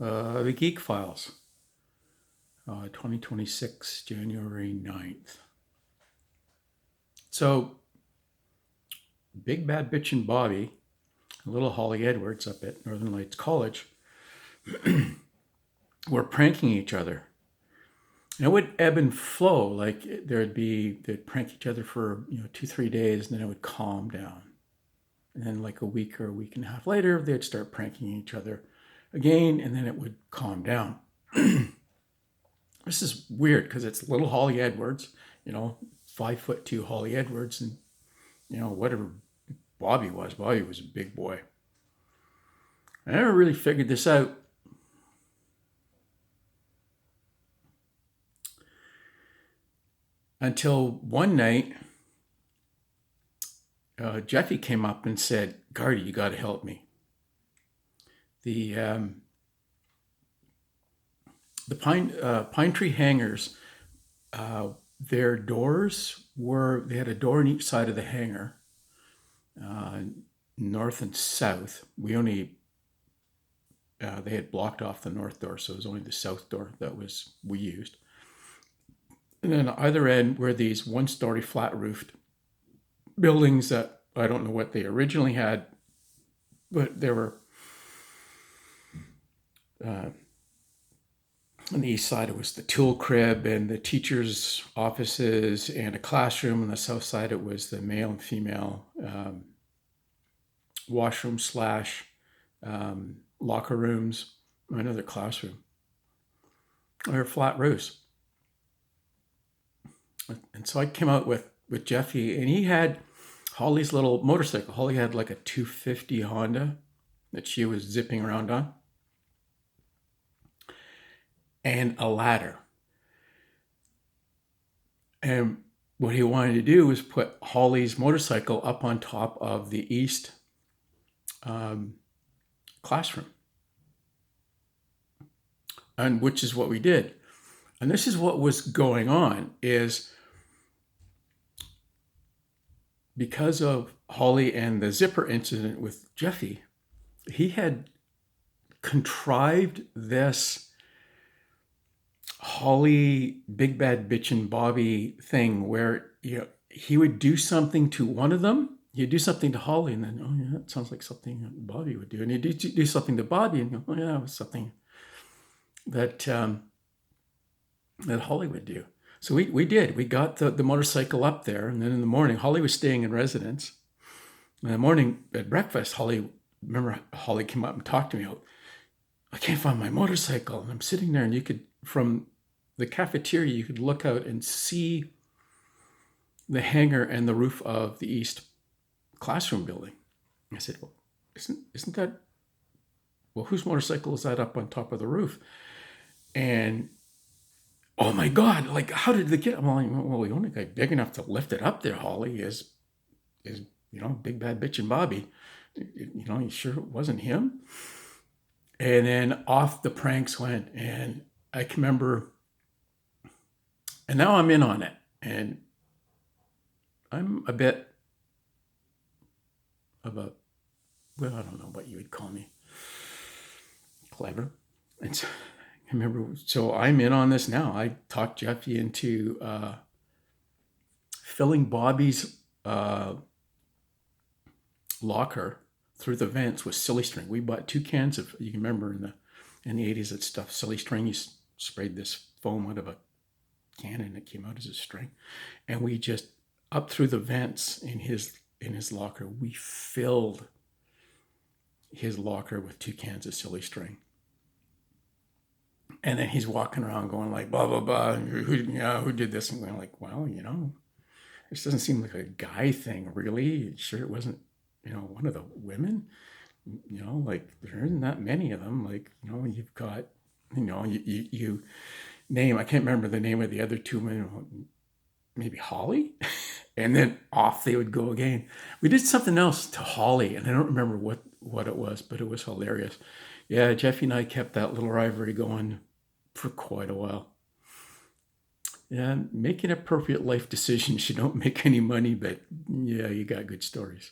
The GEEK Files, 2026, January 9th. So, Big Bad Bitchin' Bobby, little Holly Edwards up at Northern Lights College, were pranking each other. And it would ebb and flow. Like they'd prank each other for 2-3 days, and then it would calm down. And then like a week or a week and a half later, they'd start pranking each other again, and then it would calm down. This is weird because it's little Holly Edwards, 5'2" Holly Edwards, and whatever Bobby was a big boy. I never really figured this out until one night. Jeffy came up and said, "Gardy, you got to help me. The pine tree hangers, their doors they had a door on each side of the hanger, north and south. They had blocked off the north door, so it was only the south door that we used. And then on either end were these one-story flat-roofed buildings that I don't know what they originally had, but there were on the east side it was the tool crib and the teachers' offices and a classroom. On the south side it was the male and female washroom / locker rooms, another classroom. They're flat roofs. And so I came out with Jeffy, and he had Holly's little motorcycle. Holly had like a 250 Honda that she was zipping around on, and a ladder. And what he wanted to do was put Holly's motorcycle up on top of the east classroom, and which is what we did. And this is what was going on is because of Holly and the zipper incident with Jeffy, he had contrived this Holly Big Bad Bitchin' Bobby thing where he would do something to one of them. He'd do something to Holly, and then, oh yeah, that sounds like something that Bobby would do. And he'd do something to Bobby, and go, oh yeah, it was something that Holly would do. So we did. We got the motorcycle up there, and then in the morning, Holly was staying in residence. In the morning at breakfast, Holly came up and talked to me. I can't find my motorcycle. And I'm sitting there, and you could, from the cafeteria, you could look out and see the hangar and the roof of the east classroom building. I said, well, isn't that, well, whose motorcycle is that up on top of the roof? And oh my God, like, how did the kid? I'm like, well, the only guy big enough to lift it up there, Holly, is Big Bad Bitchin' Bobby. You sure it wasn't him? And then off the pranks went, and I can remember, and now I'm in on it, and I'm a bit of a, well, I don't know what you would call me, clever. And so I remember, so I'm in on this now. I talked Jeffy into filling Bobby's locker through the vents with silly string. We bought 2 cans of, you can remember in the 80s, that stuff, silly string. You sprayed this foam out of a can and it came out as a string. And we just, up through the vents in his locker, we filled his locker with 2 cans of silly string. And then he's walking around going like, blah, blah, blah. Who did this? And we're like, well, this doesn't seem like a guy thing, really. Sure it wasn't, one of the women? Like, there isn't that many of them. Like, you've got, you name, I can't remember the name of the other 2 women, maybe Holly? And then off they would go again. We did something else to Holly, and I don't remember what it was, but it was hilarious. Yeah, Jeffy and I kept that little rivalry going for quite a while. Yeah, making appropriate life decisions. You don't make any money, but yeah, you got good stories.